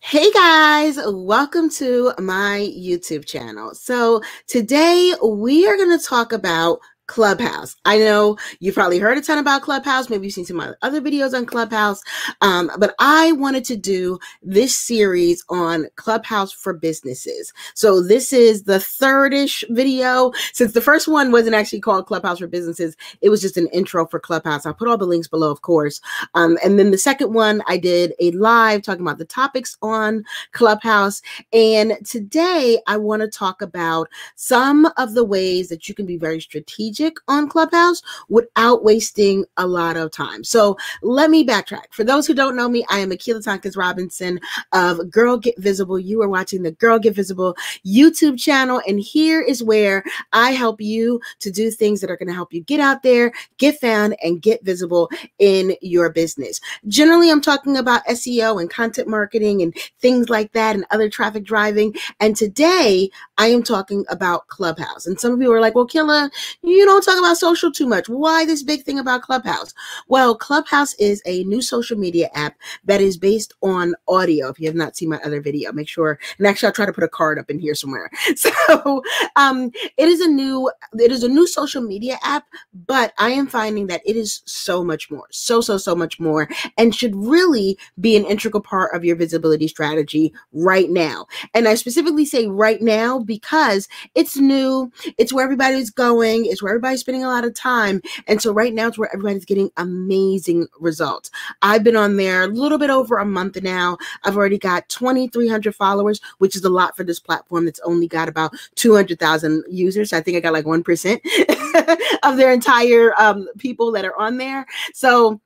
Hey guys, welcome to my YouTube channel. So today we are going to talk about Clubhouse. I know you've probably heard a ton about Clubhouse. Maybe you've seen some other videos on Clubhouse. But I wanted to do this series on Clubhouse for businesses. So this is the third-ish video. Since the first one wasn't actually called Clubhouse for businesses, it was just an intro for Clubhouse. I'll put all the links below, of course. And then the second one, I did a live talking about the topics on Clubhouse. And today I want to talk about some of the ways that you can be very strategic on Clubhouse without wasting a lot of time. So let me backtrack. For those who don't know me, I am Akila Tompkins Robinson of Girl Get Visible. You are watching the Girl Get Visible YouTube channel. And here is where I help you to do things that are going to help you get out there, get found, and get visible in your business. Generally, I'm talking about SEO and content marketing and things like that and other traffic driving. And today I am talking about Clubhouse. And some of you are like, well, Killa, you don't talk about social too much. Why this big thing about Clubhouse? Well, Clubhouse is a new social media app that is based on audio. If you have not seen my other video, make sure, and actually I'll try to put a card up in here somewhere. So it is a new social media app, but I am finding that it is so much more, so much more, and should really be an integral part of your visibility strategy right now. And I specifically say right now because it's new, it's where everybody's going, it's where everybody's spending a lot of time. And so right now it's where everybody's getting amazing results. I've been on there a little bit over a month now. I've already got 2,300 followers, which is a lot for this platform that's only got about 200,000 users. I think I got like 1% of their entire people that are on there. So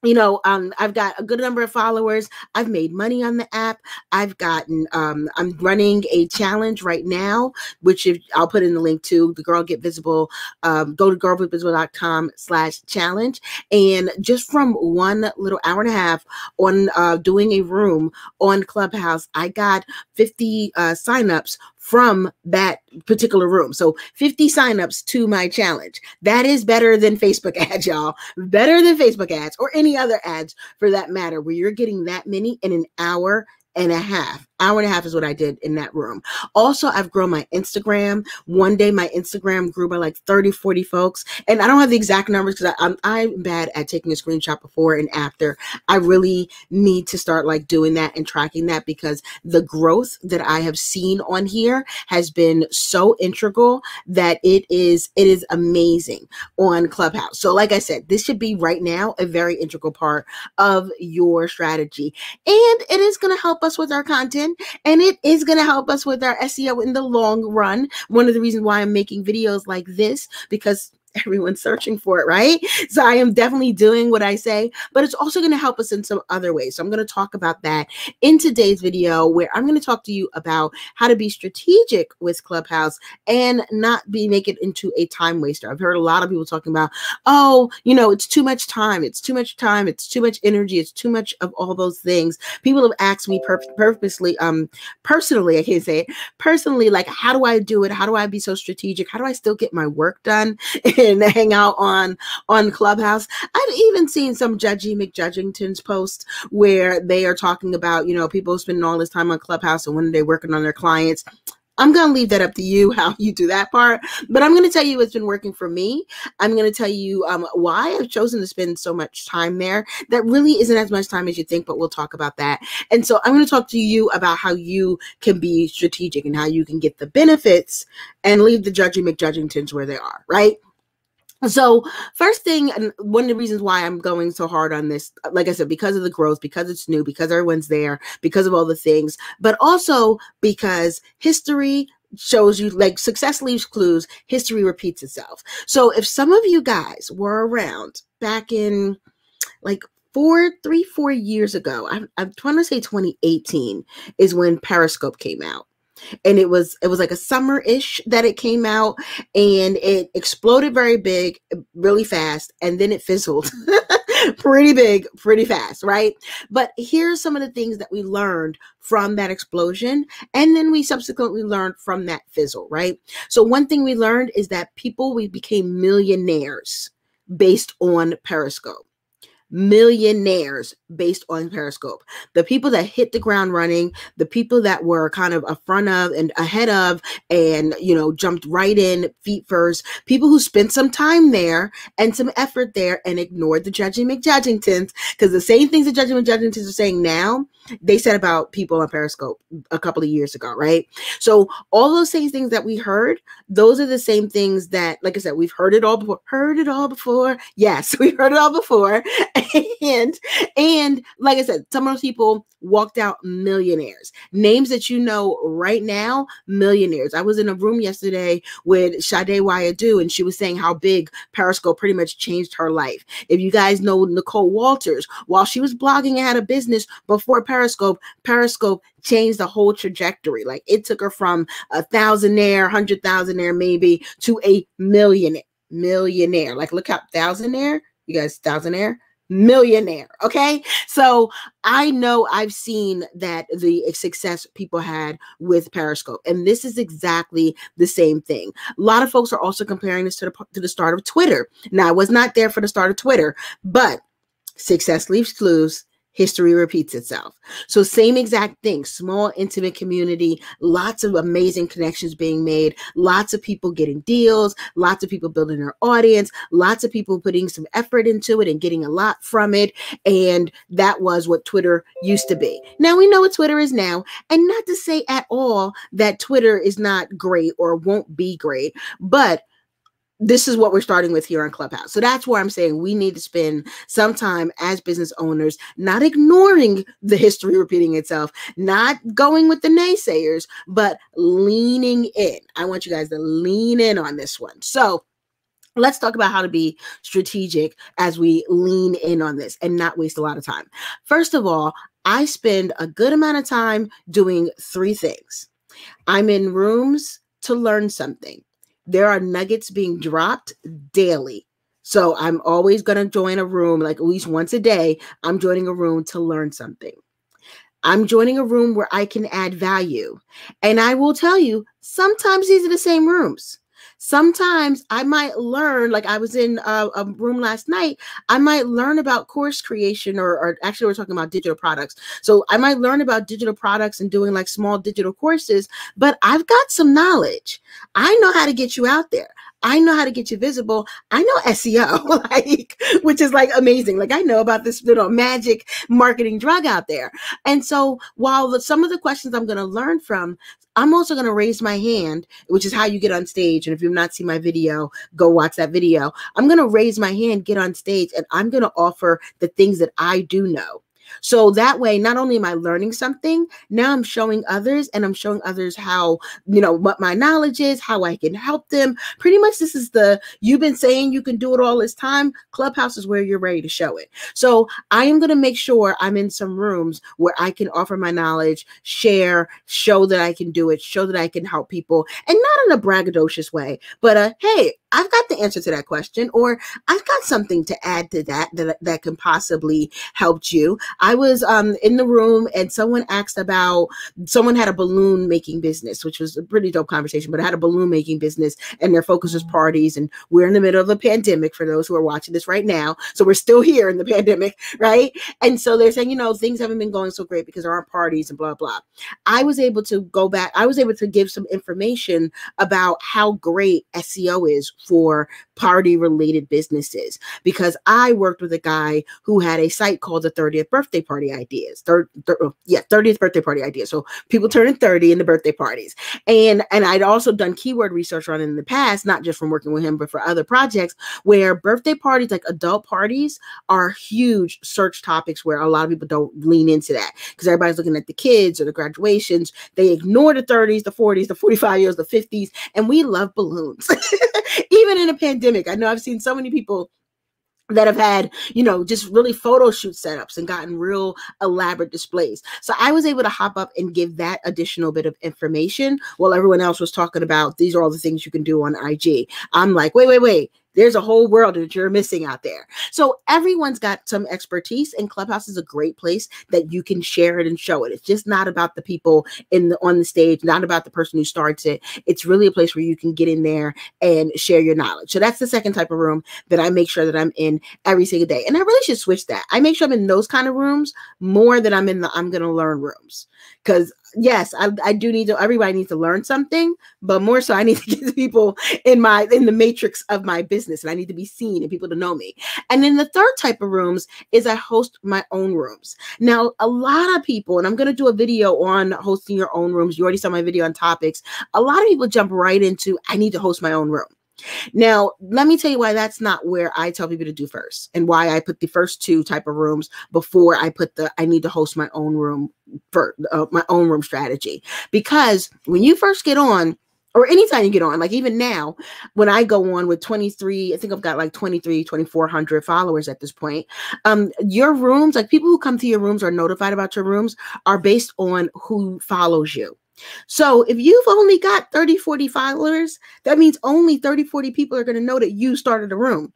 I've got a good number of followers. I've made money on the app. I've gotten, I'm running a challenge right now, which I'll put in the link to the Girl Get Visible. Go to girlgetvisible.com/challenge. And just from one little hour and a half on doing a room on Clubhouse, I got 50 signups from that particular room. So 50 signups to my challenge. That is better than Facebook ads, y'all. Better than Facebook ads or any other ads for that matter, where you're getting that many in an hour and a half. Hour and a half is what I did in that room. Also, I've grown my Instagram. One day my Instagram grew by like 30, 40 folks. And I don't have the exact numbers because I'm bad at taking a screenshot before and after. I really need to start like doing that and tracking that because the growth that I have seen on here has been so integral that it is amazing on Clubhouse. So like I said, this should be right now a very integral part of your strategy. And it is going to help us with our content. And it is going to help us with our SEO in the long run. One of the reasons why I'm making videos like this, because everyone's searching for it, right? So I am definitely doing what I say, but it's also going to help us in some other ways. So I'm going to talk about that in today's video, where I'm going to talk to you about how to be strategic with Clubhouse and not make it into a time waster. I've heard a lot of people talking about, oh, it's too much time. It's too much time. It's too much energy. It's too much of all those things. People have asked me personally, I can't say it, personally, like, how do I do it? How do I be so strategic? How do I still get my work done and hang out on Clubhouse? I've even seen some Judgy McJudgingtons posts where they are talking about, people spending all this time on Clubhouse and when they're working on their clients. I'm going to leave that up to you, how you do that part. But I'm going to tell you what's been working for me. I'm going to tell you why I've chosen to spend so much time there. That really isn't as much time as you think, but we'll talk about that. And so I'm going to talk to you about how you can be strategic and how you can get the benefits and leave the Judgy McJudgingtons where they are, right? So first thing, and one of the reasons why I'm going so hard on this, like I said, because of the growth, because it's new, because everyone's there, because of all the things, but also because history shows you, like, success leaves clues, history repeats itself. So if some of you guys were around back in like 4 years ago, I'm trying to say 2018 is when Periscope came out. And it was like a summer-ish that it came out, and it exploded very big, really fast, and then it fizzled pretty big, pretty fast, right? But here's some of the things that we learned from that explosion, and then we subsequently learned from that fizzle, right? So one thing we learned is that we became millionaires based on Periscope. millionaires based on Periscope. The people that hit the ground running, the people that were kind of a front of and ahead of and, jumped right in feet first, people who spent some time there and some effort there and ignored the judging McJudgingtons, because the same things the judging McJudgingtons are saying now, they said about people on Periscope a couple of years ago, right? So all those same things that we heard, those are the same things that, like I said, we've heard it all before. Yes, we've heard it all before. And like I said, some of those people walked out millionaires. Names that you know right now, millionaires. I was in a room yesterday with Sade Wayadu, and she was saying how big Periscope pretty much changed her life. If you guys know Nicole Walters, while she was blogging and had a business before Periscope changed the whole trajectory. Like, it took her from a thousandaire, 100,000aire maybe, to a millionaire. Like, look up thousandaire, you guys, thousandaire, millionaire. Okay. So I know I've seen that the success people had with Periscope, and this is exactly the same thing. A lot of folks are also comparing this to the start of Twitter. Now, I was not there for the start of Twitter, but success leaves clues. History repeats itself. So same exact thing, small, intimate community, lots of amazing connections being made, lots of people getting deals, lots of people building their audience, lots of people putting some effort into it and getting a lot from it. And that was what Twitter used to be. Now we know what Twitter is now, and not to say at all that Twitter is not great or won't be great, but this is what we're starting with here on Clubhouse. So that's where I'm saying we need to spend some time as business owners, not ignoring the history repeating itself, not going with the naysayers, but leaning in. I want you guys to lean in on this one. So let's talk about how to be strategic as we lean in on this and not waste a lot of time. First of all, I spend a good amount of time doing three things. I'm in rooms to learn something. There are nuggets being dropped daily. So I'm always going to join a room, like at least once a day, I'm joining a room to learn something. I'm joining a room where I can add value. And I will tell you, sometimes these are the same rooms. Sometimes I might learn, like I was in a room last night, I might learn about course creation or actually we're talking about digital products. So I might learn about digital products and doing like small digital courses, but I've got some knowledge. I know how to get you out there. I know how to get you visible. I know SEO, which is like amazing. Like I know about this little magic marketing drug out there. And so while some of the questions I'm going to learn from, I'm also going to raise my hand, which is how you get on stage. And if you've not seen my video, go watch that video. I'm going to raise my hand, get on stage, and I'm going to offer the things that I do know. So that way, not only am I learning something, now I'm showing others, and I'm showing others how, what my knowledge is, how I can help them. Pretty much this is you've been saying you can do it all this time. Clubhouse is where you're ready to show it. So I am going to make sure I'm in some rooms where I can offer my knowledge, share, show that I can do it, show that I can help people, and not in a braggadocious way, but hey, I've got the answer to that question, or I've got something to add to that can possibly help you. I was in the room and someone had a balloon making business, which was a pretty dope conversation, but I had a balloon making business and their focus was parties. And we're in the middle of a pandemic for those who are watching this right now. So we're still here in the pandemic, right? And so they're saying, things haven't been going so great because there aren't parties and blah, blah. I was able to go back. I was able to give some information about how great SEO is for party related businesses, because I worked with a guy who had a site called the 30th birthday party ideas. 30th birthday party ideas. So people turning 30 in the birthday parties. And I'd also done keyword research on it in the past, not just from working with him, but for other projects where birthday parties, like adult parties, are huge search topics where a lot of people don't lean into that because everybody's looking at the kids or the graduations. They ignore the 30s, the 40s, the 45-year-olds, the 50s, and we love balloons. Even in a pandemic, I know I've seen so many people that have had, just really photo shoot setups and gotten real elaborate displays. So I was able to hop up and give that additional bit of information while everyone else was talking about, these are all the things you can do on IG. I'm like, wait. There's a whole world that you're missing out there. So everyone's got some expertise, and Clubhouse is a great place that you can share it and show it. It's just not about the people on the stage, not about the person who starts it. It's really a place where you can get in there and share your knowledge. So that's the second type of room that I make sure that I'm in every single day. And I really should switch that. I make sure I'm in those kind of rooms more than I'm in the I'm going to learn rooms. Because yes, I do need to, everybody needs to learn something, but more so I need to get people in the matrix of my business, and I need to be seen and people to know me. And then the third type of rooms is I host my own rooms. Now, a lot of people, and I'm going to do a video on hosting your own rooms. You already saw my video on topics. A lot of people jump right into, I need to host my own room. Now, let me tell you why that's not where I tell people to do first, and why I put the first two type of rooms before I put the I need to host my own room for my own room strategy. Because when you first get on, or anytime you get on, like even now, when I go on with 23, I think I've got like 2,400 followers at this point. Your rooms, like people who come to your rooms or are notified about your rooms, are based on who follows you. So if you've only got 30, 40 followers, that means only 30, 40 people are going to know that you started a room.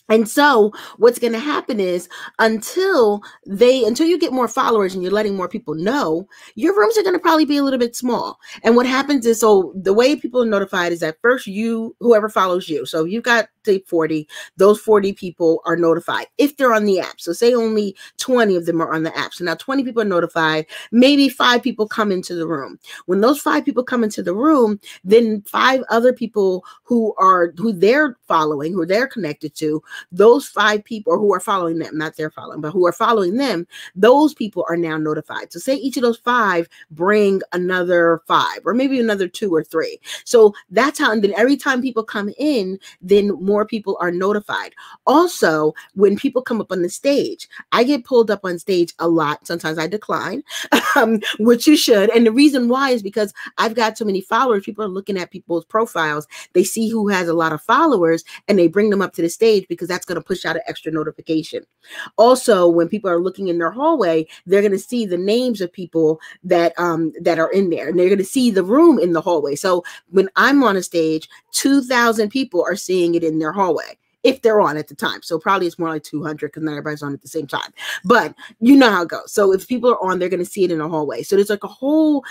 And so what's going to happen is until you get more followers and you're letting more people know, your rooms are going to probably be a little bit small. And what happens is, so the way people are notified is that first whoever follows you. So if you've got say 40, those 40 people are notified if they're on the app. So say only 20 of them are on the app. So now 20 people are notified, maybe 5 people come into the room. When those 5 people come into the room, then 5 other people who they're following, who they're connected to, those 5 people, or who are following them, not they're following, but who are following them, those people are now notified. So say each of those 5 bring another 5, or maybe another 2 or 3. So that's how, and then every time people come in, then more people are notified. Also, when people come up on the stage, I get pulled up on stage a lot. Sometimes I decline, which you should. And the reason why is because I've got so many followers. People are looking at people's profiles. They see who has a lot of followers and they bring them up to the stage because that's going to push out an extra notification. Also, when people are looking in their hallway, they're going to see the names of people that are in there, and they're going to see the room in the hallway. So when I'm on a stage, 2,000 people are seeing it in their hallway, if they're on at the time. So probably it's more like 200 because not everybody's on at the same time. But you know how it goes. So if people are on, they're going to see it in the hallway. So there's like a whole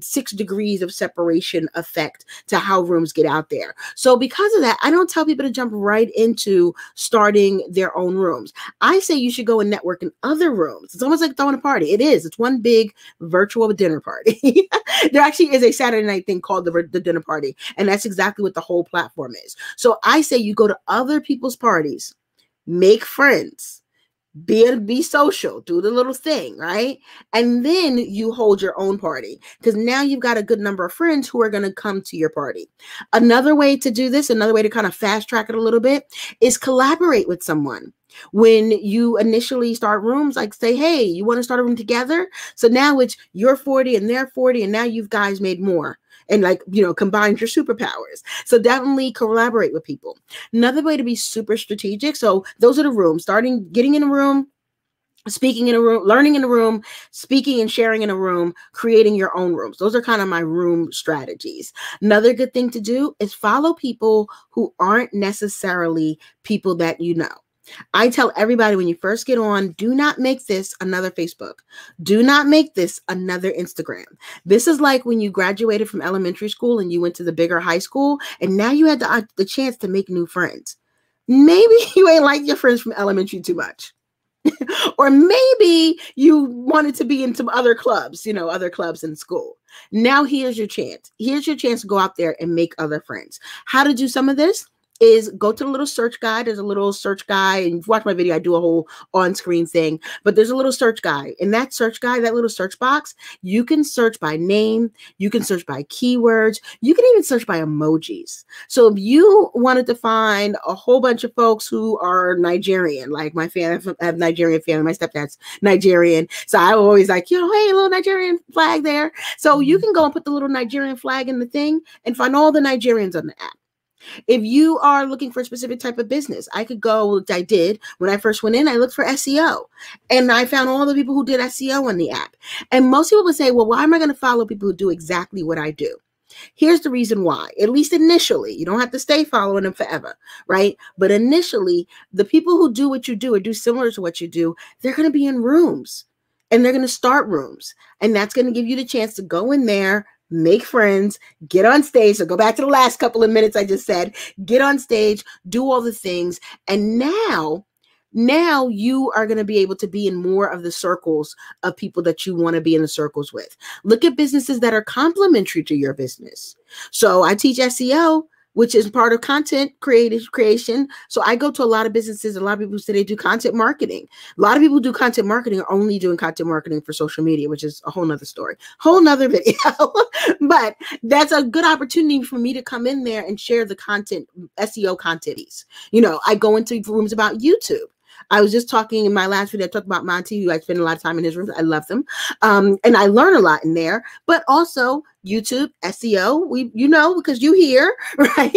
6 degrees of separation effect to how rooms get out there. So because of that, I don't tell people to jump right into starting their own rooms. I say you should go and network in other rooms. It's almost like throwing a party. It is. It's one big virtual dinner party. There actually is a Saturday night thing called the dinner party. And that's exactly what the whole platform is. So I say you go to other people's parties, make friends, be social, do the little thing, right? And then you hold your own party, because now you've got a good number of friends who are going to come to your party. Another way to do this, another way to kind of fast track it a little bit, is collaborate with someone. When you initially start rooms, like say, hey, you want to start a room together? So now it's you're 40 and they're 40, and now you guys made more. And combined your superpowers. So definitely collaborate with people. Another way to be super strategic. So those are the rooms, getting in a room, speaking in a room, learning in a room, speaking and sharing in a room, creating your own rooms. Those are kind of my room strategies. Another good thing to do is follow people who aren't necessarily people that you know. I tell everybody when you first get on, do not make this another Facebook. Do not make this another Instagram. This is like when you graduated from elementary school and you went to the bigger high school, and now you had the chance to make new friends. Maybe you ain't like your friends from elementary too much. Or maybe you wanted to be in some other clubs, other clubs in school. Now here's your chance. Here's your chance to go out there and make other friends. How to do some of this is go to the little search guide. There's a little search guide, and if you watch my video, I do a whole on-screen thing, but there's a little search guide. In that search guide, that little search box, you can search by name, you can search by keywords, you can even search by emojis. So if you wanted to find a whole bunch of folks who are Nigerian, like my family, I have Nigerian family, my stepdad's Nigerian, so I always hey, a little Nigerian flag there. So you can go and put the little Nigerian flag in the thing and find all the Nigerians on the app. If you are looking for a specific type of business, I did when I first went in, I looked for SEO, and I found all the people who did SEO on the app. And most people would say, well, why am I going to follow people who do exactly what I do? Here's the reason why, at least initially. You don't have to stay following them forever, right? But initially, the people who do what you do or do similar to what you do, they're going to be in rooms and they're going to start rooms. And that's going to give you the chance to go in there, make friends, get on stage. So go back to the last couple of minutes I just said, get on stage, do all the things. And now you are going to be able to be in more of the circles of people that you want to be in the circles with. Look at businesses that are complementary to your business. So I teach SEO, which is part of content creation. So I go to a lot of businesses. A lot of people say they do content marketing. A lot of people do content marketing are only doing content marketing for social media, which is a whole nother story, whole nother video. But that's a good opportunity for me to come in there and share the content, SEO content. You know, I go into rooms about YouTube. I was just talking in my last video, I talked about Monty, who I spend a lot of time in his rooms. I love them. And I learn a lot in there, but also YouTube, SEO, because you hear, right?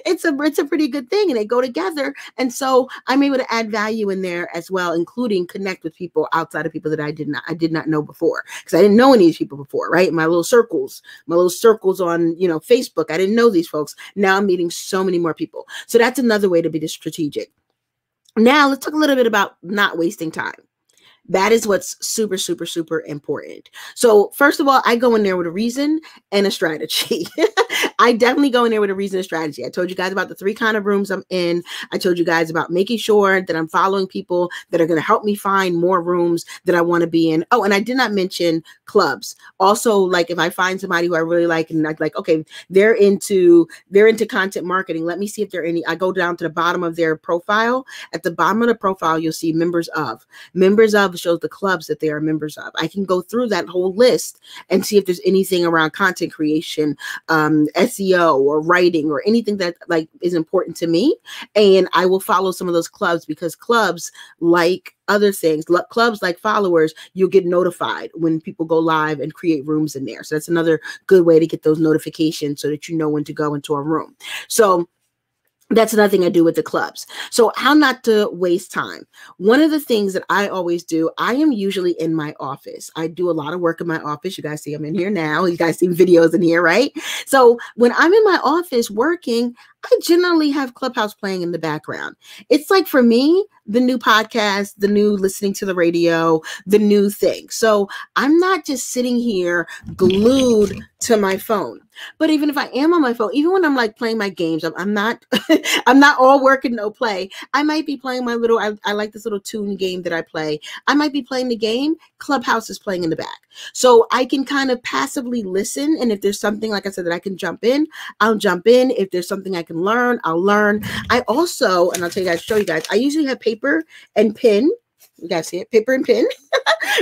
It's a pretty good thing and they go together. And so I'm able to add value in there as well, including connect with people outside of people that I did not know before, because I didn't know any of these people before, right? My little circles on, Facebook. I didn't know these folks. Now I'm meeting so many more people. So that's another way to be strategic. Now let's talk a little bit about not wasting time. That is what's super, super, super important. So first of all, I go in there with a reason and a strategy. I definitely go in there with a reason and strategy. I told you guys about the 3 kind of rooms I'm in. I told you guys about making sure that I'm following people that are going to help me find more rooms that I want to be in. Oh, and I did not mention clubs. Also, like if I find somebody who I really like and I'm like, okay, they're into content marketing. Let me see if there are any. I go down to the bottom of their profile. At the bottom of the profile, you'll see members of. Members of shows the clubs that they are members of. I can go through that whole list and see if there's anything around content creation, SEO or writing or anything that like is important to me. And I will follow some of those clubs because clubs, like other things, clubs like followers, you'll get notified when people go live and create rooms in there. So that's another good way to get those notifications so that you know when to go into a room. So that's another thing I do with the clubs. So how not to waste time. One of the things that I always do, I am usually in my office. I do a lot of work in my office. You guys see I'm in here now. You guys see videos in here, right? So when I'm in my office working, I generally have Clubhouse playing in the background. It's like for me, the new podcast, the new listening to the radio, the new thing. So I'm not just sitting here glued to my phone. But even if I am on my phone, even when I'm like playing my games, I'm not I'm not all work and no play. I might be playing my little, I like this little tune game that I play. I might be playing the game. Clubhouse is playing in the back. So I can kind of passively listen. And if there's something, like I said, that I can jump in, I'll jump in. If there's something I can learn, I'll learn. I also, and I'll tell you guys, show you guys, I usually have paper and pen. You guys see it? Paper and pen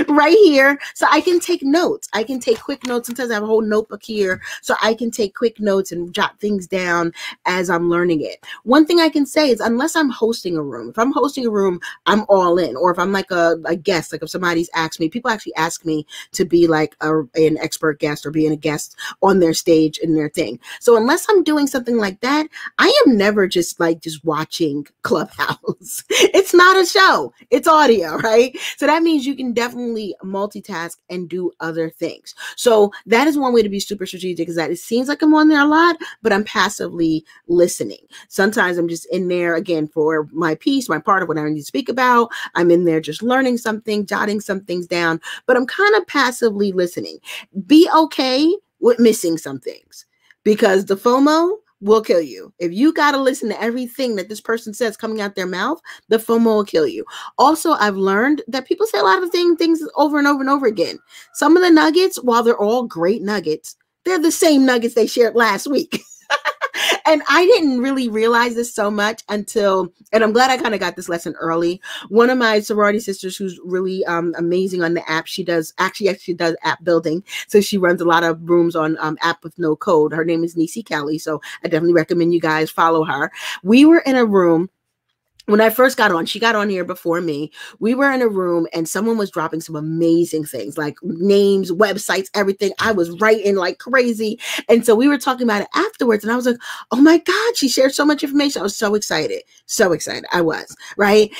right here. So I can take notes. I can take quick notes. Sometimes I have a whole notebook here. So I can take quick notes and jot things down as I'm learning it. One thing I can say is unless I'm hosting a room, if I'm hosting a room, I'm all in. Or if I'm like a guest, like if somebody's asked me, people actually ask me to be like an expert guest or being a guest on their stage in their thing. So unless I'm doing something like that, I am never just watching Clubhouse. It's not a show. It's audio. Right? So that means you can definitely multitask and do other things. So that is one way to be super strategic, is that it seems like I'm on there a lot, but I'm passively listening. Sometimes I'm just in there again for my piece, my part of what I need to speak about. I'm in there just learning something, jotting some things down, but I'm kind of passively listening. Be okay with missing some things, because the FOMO will kill you. If you got to listen to everything that this person says coming out their mouth, the FOMO will kill you. Also, I've learned that people say a lot of things over and over and over again. Some of the nuggets, while they're all great nuggets, they're the same nuggets they shared last week. And I didn't really realize this so much until, and I'm glad I kind of got this lesson early. One of my sorority sisters who's really amazing on the app, she does app building. So she runs a lot of rooms on app with no code. Her name is Nisi Kelly. So I definitely recommend you guys follow her. We were in a room. When I first got on, she got on here before me. We were in a room and someone was dropping some amazing things like names, websites, everything. I was writing like crazy. And so we were talking about it afterwards. And I was like, oh my God, she shared so much information. I was so excited. So excited. I was, right?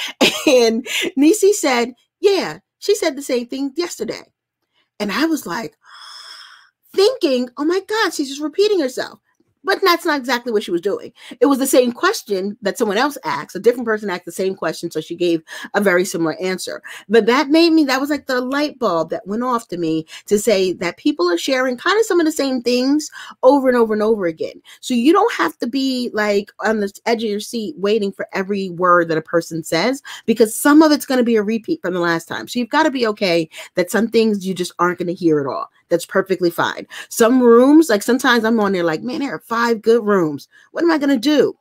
And Nisi said, yeah, she said the same thing yesterday. And I was like, thinking, oh my God, she's just repeating herself. But that's not exactly what she was doing. It was the same question that someone else asked. A different person asked the same question, so she gave a very similar answer. But that was like the light bulb that went off to me to say that people are sharing kind of some of the same things over and over and over again. So you don't have to be like on the edge of your seat waiting for every word that a person says, because some of it's going to be a repeat from the last time. So you've got to be okay that some things you just aren't going to hear at all. That's perfectly fine. Some rooms, like sometimes I'm on there like, man, there are 5 good rooms. What am I going to do?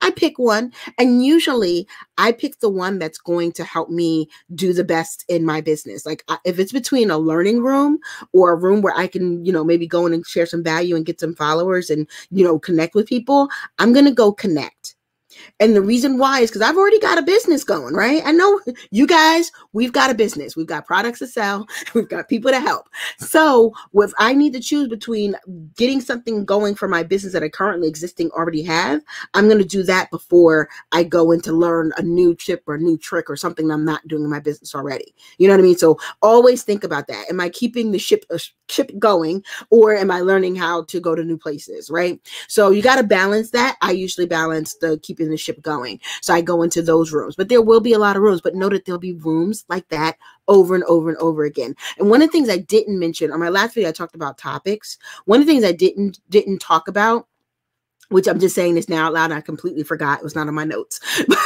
I pick one, and usually I pick the one that's going to help me do the best in my business. Like if it's between a learning room or a room where I can, maybe go in and share some value and get some followers and, connect with people, I'm going to go connect. And the reason why is because I've already got a business going, right? I know you guys, we've got a business. We've got products to sell. We've got people to help. So if I need to choose between getting something going for my business that I currently already have, I'm going to do that before I go in to learn a new tip or a new trick or something I'm not doing in my business already. You know what I mean? So always think about that. Am I keeping the ship going, or am I learning how to go to new places, right? So you got to balance that. I usually balance the keeping the ship going. So I go into those rooms, but there will be a lot of rooms, but know that there'll be rooms like that over and over and over again. And one of the things I didn't mention on my last video, I talked about topics. One of the things I didn't talk about, which I'm just saying this now out loud, and I completely forgot, it was not on my notes,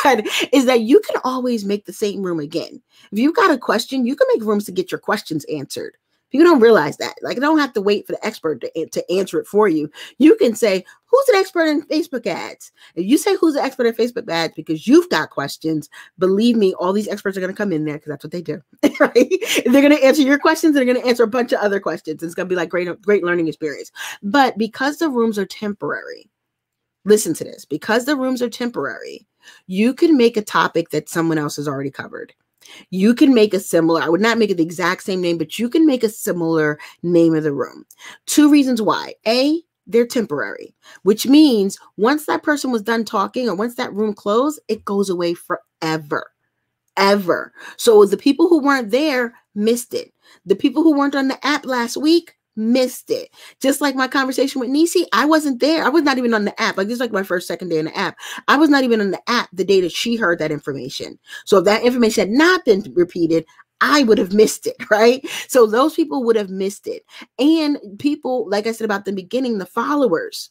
but is that you can always make the same room again. If you've got a question, you can make rooms to get your questions answered. People don't realize that. Like, you don't have to wait for the expert to answer it for you. You can say, who's an expert in Facebook ads? If you say who's an expert in Facebook ads because you've got questions, believe me, all these experts are going to come in there because that's what they do, right? They're going to answer your questions. They're going to answer a bunch of other questions. It's going to be like great learning experience. But because the rooms are temporary, listen to this, because the rooms are temporary, you can make a topic that someone else has already covered. You can make a similar, I would not make it the exact same name, but you can make a similar name of the room. 2 reasons why. A, they're temporary, which means once that person was done talking or once that room closed, it goes away forever. Ever. So the people who weren't there missed it. The people who weren't on the app last week missed it. Just like my conversation with Nisi, I wasn't there. I was not even on the app. Like, this is like my second day in the app. I was not even on the app the day that she heard that information. So if that information had not been repeated, I would have missed it, right? So those people would have missed it. And people, like I said about the beginning, the followers,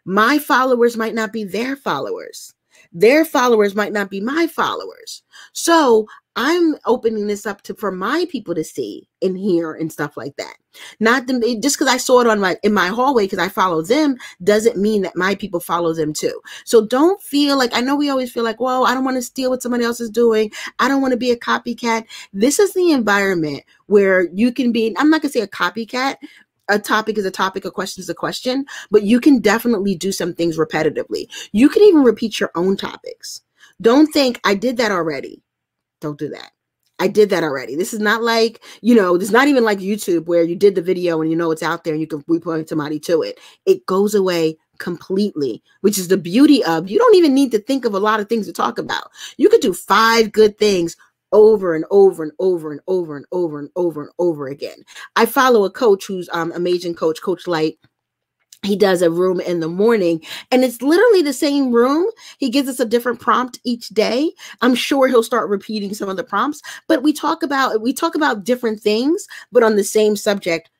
my followers might not be their followers. Their followers might not be my followers. So I'm opening this up for my people to see and hear and stuff like that. Not them, just because I saw it in my hallway because I follow them doesn't mean that my people follow them too. So don't feel like, I know we always feel like, well, I don't want to steal what somebody else is doing. I don't want to be a copycat. This is the environment where you can be, I'm not going to say a copycat. A topic is a topic, a question is a question, but you can definitely do some things repetitively. You can even repeat your own topics. Don't think I did that already. Don't do that. I did that already. This is not like, this is not even like YouTube where you did the video and it's out there and you can repoint somebody to it. It goes away completely, which is the beauty of, you don't even need to think of a lot of things to talk about. You could do 5 good things over and over and over and over and over and over and over again. I follow a coach who's amazing coach, Coach Light. He does a room in the morning and it's literally the same room. He gives us a different prompt each day. I'm sure he'll start repeating some of the prompts, but we talk about different things, but on the same subject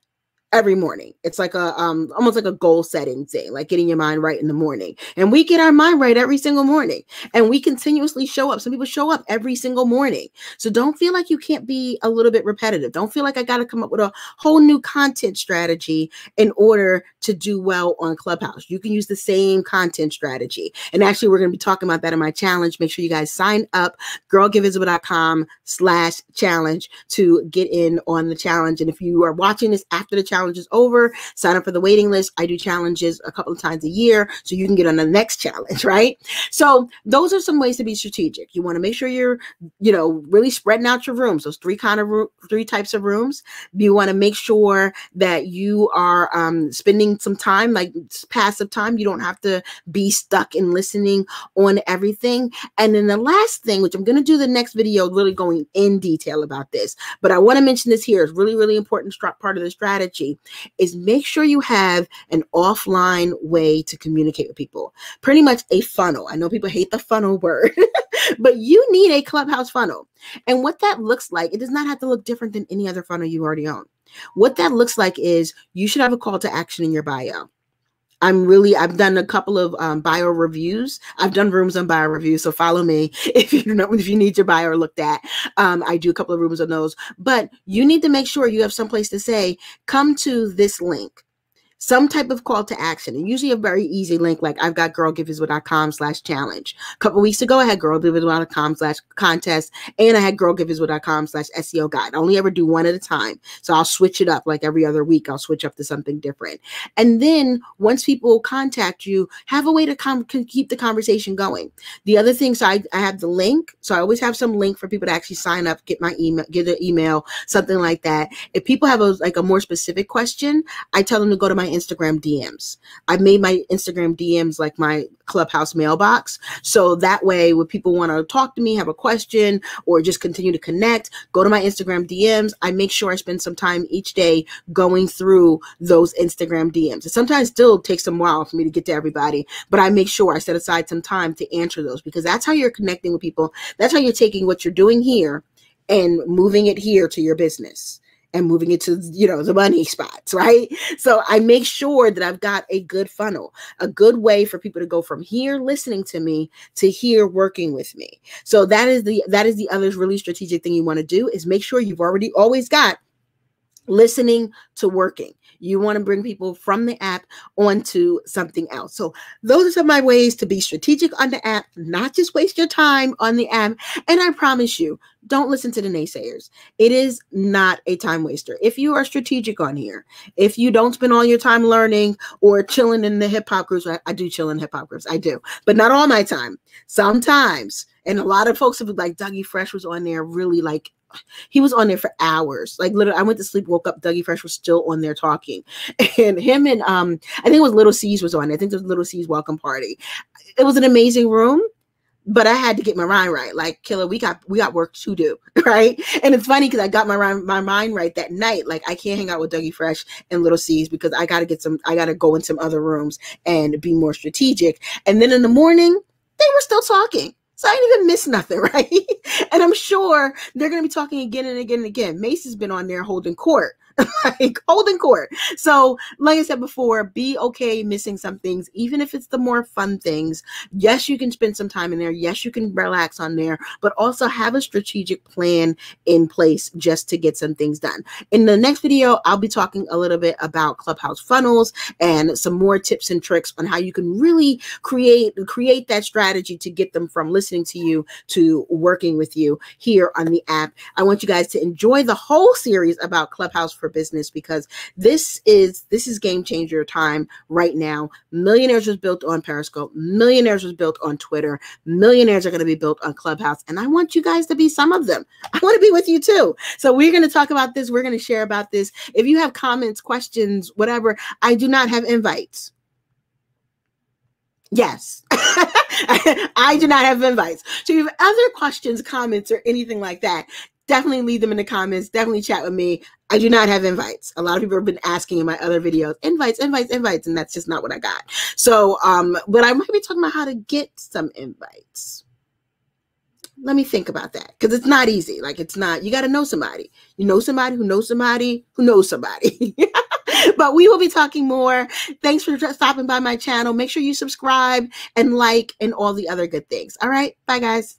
every morning. It's like a almost like a goal setting thing, like getting your mind right in the morning. And we get our mind right every single morning and we continuously show up. Some people show up every single morning. So don't feel like you can't be a little bit repetitive. Don't feel like I got to come up with a whole new content strategy in order to do well on Clubhouse. You can use the same content strategy. And actually, we're going to be talking about that in my challenge. Make sure you guys sign up, girlgetvisible.com/challenge to get in on the challenge. And if you are watching this after the challenge is over, sign up for the waiting list. I do challenges a couple of times a year so you can get on the next challenge, right? So those are some ways to be strategic. You want to make sure you're, really spreading out your rooms, those 3 types of rooms. You want to make sure that you are spending some time, like passive time. You don't have to be stuck in listening on everything. And then the last thing, which I'm going to do the next video, really going in detail about this, but I want to mention this here. It's really, really important part of the strategy. key is make sure you have an offline way to communicate with people. Pretty much a funnel. I know people hate the funnel word, but you need a Clubhouse funnel. And what that looks like, it does not have to look different than any other funnel you already own. What that looks like is you should have a call to action in your bio. I've done a couple of bio reviews. I've done rooms on bio reviews, so follow me if you need your bio looked at. I do a couple of rooms on those, but you need to make sure you have someplace to say, come to this link. Some type of call to action, and usually a very easy link, like I've got girlgiveiswhat.com/challenge. A couple weeks ago, I had girlgiveiswhat.com/contest, and I had girlgiveiswhat.com/SEO guide. I only ever do one at a time, so I'll switch it up. Like every other week, I'll switch up to something different. And then once people contact you, have a way to keep the conversation going. The other thing, so I have the link, so I always have some link for people to actually sign up, get my email, get an email, something like that. If people have a more specific question, I tell them to go to my Instagram DMs. I've made my Instagram DMs like my Clubhouse mailbox. So that way, when people want to talk to me, have a question, or just continue to connect, go to my Instagram DMs. I make sure I spend some time each day going through those Instagram DMs. It sometimes still takes some while for me to get to everybody, but I make sure I set aside some time to answer those, because that's how you're connecting with people. That's how you're taking what you're doing here and moving it here to your business, and moving it to, the money spots, right? So I make sure that I've got a good funnel, a good way for people to go from here listening to me to here working with me. So that is the other really strategic thing you want to do, is make sure you've always got listening to working. You want to bring people from the app onto something else. So those are some of my ways to be strategic on the app, not just waste your time on the app. And I promise you, don't listen to the naysayers. It is not a time waster. If you are strategic on here, if you don't spend all your time learning or chilling in the hip hop groups, I do chill in hip hop groups, I do, but not all my time. Sometimes, and a lot of folks have like Dougie Fresh was on there, really like, he was on there for hours. Like literally, I went to sleep, woke up, Dougie Fresh was still on there talking. And him and I think it was Little C's was on. I think it was Little C's welcome party. It was an amazing room, but I had to get my mind right. Like, Killer, we got work to do, right? And it's funny because I got my mind right that night. Like, I can't hang out with Dougie Fresh and Little C's because I got to go in some other rooms and be more strategic. And then in the morning, they were still talking. So I didn't even miss nothing, right? And I'm sure they're going to be talking again and again and again. Mace has been on there holding court. Like holding court. So like I said before, be okay missing some things, even if it's the more fun things. Yes, you can spend some time in there. Yes, you can relax on there, but also have a strategic plan in place just to get some things done. In the next video, I'll be talking a little bit about Clubhouse funnels and some more tips and tricks on how you can really create that strategy to get them from listening to you to working with you here on the app. I want you guys to enjoy the whole series about Clubhouse for business, because this is game changer time right now. Millionaires was built on Periscope. Millionaires was built on Twitter. Millionaires are going to be built on Clubhouse. And I want you guys to be some of them. I want to be with you too. So we're going to talk about this. We're going to share about this. If you have comments, questions, whatever, I do not have invites. Yes, I do not have invites. So if you have other questions, comments, or anything like that, definitely leave them in the comments. Definitely chat with me. I do not have invites. A lot of people have been asking in my other videos, invites, and that's just not what I got. So, but I might be talking about how to get some invites. Let me think about that, because it's not easy. Like, it's not, you got to know somebody. You know somebody who knows somebody who knows somebody. But we will be talking more. Thanks for stopping by my channel. Make sure you subscribe and like and all the other good things. All right. Bye, guys.